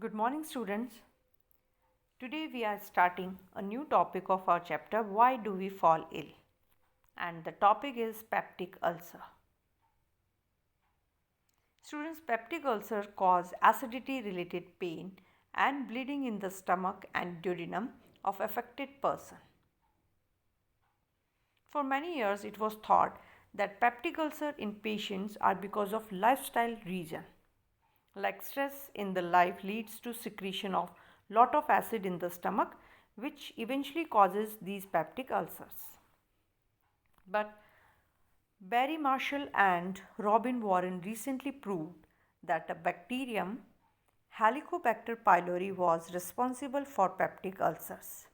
Good morning, students. Today we are starting a new topic of our chapter Why Do We Fall Ill? And the topic is peptic ulcer. Students, peptic ulcer cause acidity related pain and bleeding in the stomach and duodenum of affected person. For many years it was thought that peptic ulcer in patients are because of lifestyle reason. Like stress in the life leads to secretion of lot of acid in the stomach which eventually causes these peptic ulcers. But Barry Marshall and Robin Warren recently proved that a bacterium Helicobacter pylori was responsible for peptic ulcers.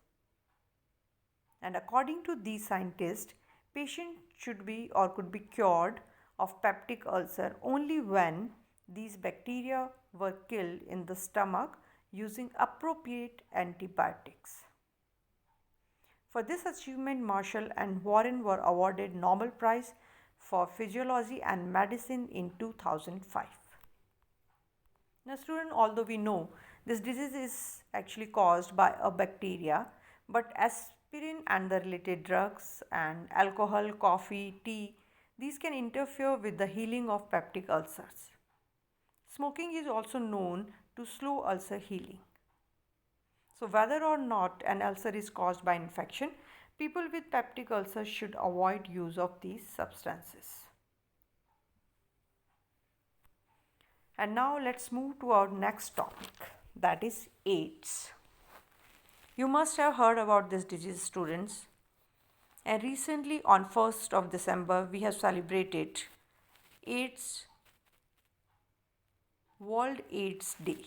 And according to these scientists, patients should be or could be cured of peptic ulcer only when these bacteria were killed in the stomach using appropriate antibiotics. For this achievement, Marshall and Warren were awarded Nobel Prize for Physiology and Medicine in 2005. Now student, although we know this disease is actually caused by a bacteria, but aspirin and the related drugs and alcohol, coffee, tea, these can interfere with the healing of peptic ulcers. Smoking is also known to slow ulcer healing. So whether or not an ulcer is caused by infection, people with peptic ulcers should avoid use of these substances. And now let's move to our next topic, that is AIDS. You must have heard about this disease, students. And recently on 1st of December we have celebrated AIDS World AIDS Day.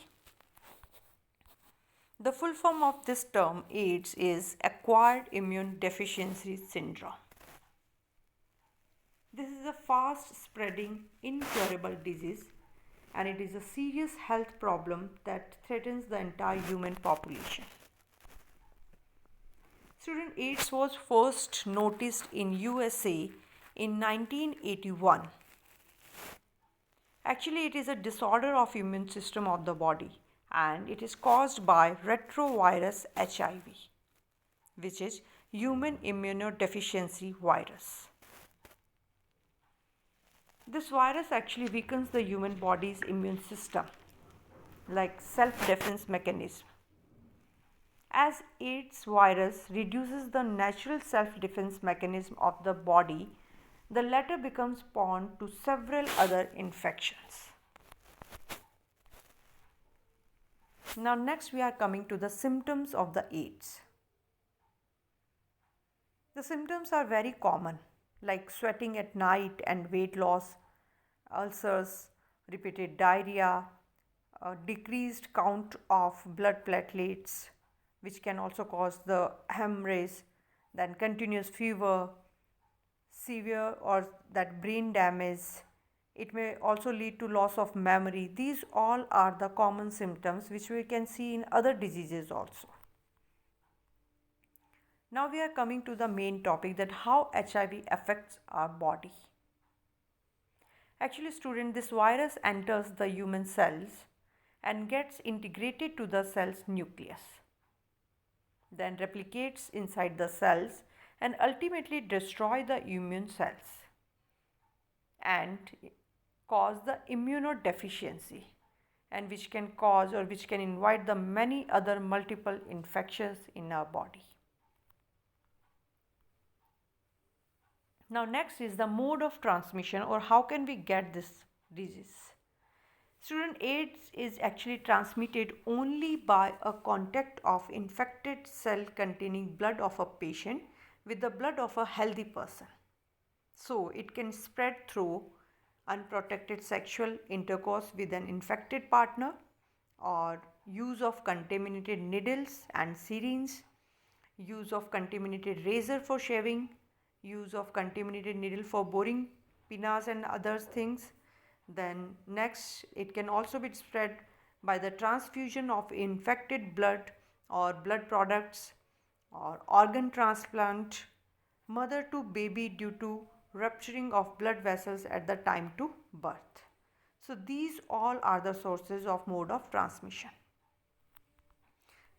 The full form of this term AIDS is acquired immune deficiency syndrome. This is a fast spreading incurable disease and it is a serious health problem that threatens the entire human population. Student, AIDS was first noticed in USA in 1981. Actually, it is a disorder of immune system of the body and it is caused by retrovirus HIV, which is human immunodeficiency virus. This virus actually weakens the human body's immune system like self-defense mechanism. As AIDS virus reduces the natural self-defense mechanism of the body, the latter becomes prone to several other infections. Now next we are coming to the symptoms of the AIDS. The symptoms are very common like sweating at night and weight loss, ulcers, repeated diarrhea, a decreased count of blood platelets which can also cause the hemorrhage, then continuous fever, severe or that brain damage. It may also lead to loss of memory. These all are the common symptoms which we can see in other diseases also. Now we are coming to the main topic, that how HIV affects our body. Actually student, this virus enters the human cells and gets integrated to the cell's nucleus, then replicates inside the cells and ultimately destroy the immune cells and cause the immunodeficiency, and which can cause or which can invite the many other multiple infections in our body. Now next is the mode of transmission, or how can we get this disease. Student, AIDS is actually transmitted only by a contact of infected cell containing blood of a patient with the blood of a healthy person. So it can spread through unprotected sexual intercourse with an infected partner, or use of contaminated needles and syringes, use of contaminated razor for shaving, use of contaminated needle for boring pinas and other things. Then next, it can also be spread by the transfusion of infected blood or blood products, or organ transplant, mother to baby due to rupturing of blood vessels at the time to birth. So these all are the sources of mode of transmission.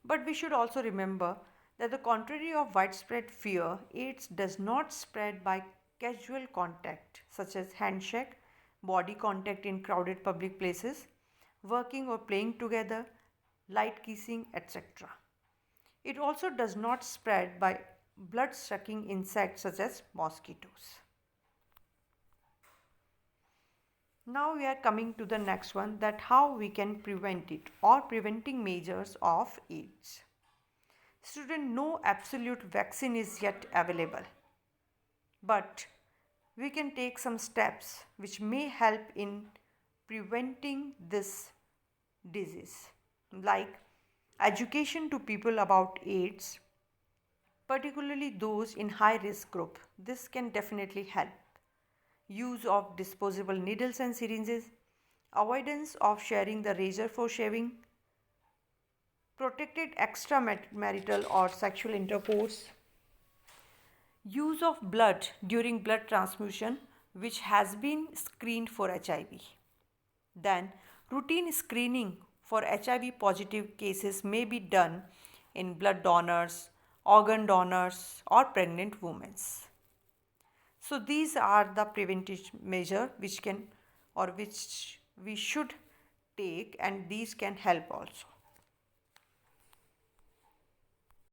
But we should also remember that the contrary of widespread fear, AIDS does not spread by casual contact such as handshake, body contact in crowded public places, working or playing together, light kissing, etc. It also does not spread by blood sucking insects such as mosquitoes. Now we are coming to the next one, that how we can prevent it or preventing measures of AIDS. Student, no absolute vaccine is yet available, but we can take some steps which may help in preventing this disease, like education to people about AIDS, particularly those in high risk group. This can definitely help. Use of disposable needles and syringes, avoidance of sharing the razor for shaving, protected extramarital or sexual intercourse, use of blood during blood transfusion which has been screened for HIV. Then, routine screening for HIV positive cases may be done in blood donors, organ donors, or pregnant women. So, these are the preventive measure which can or which we should take, and these can help also.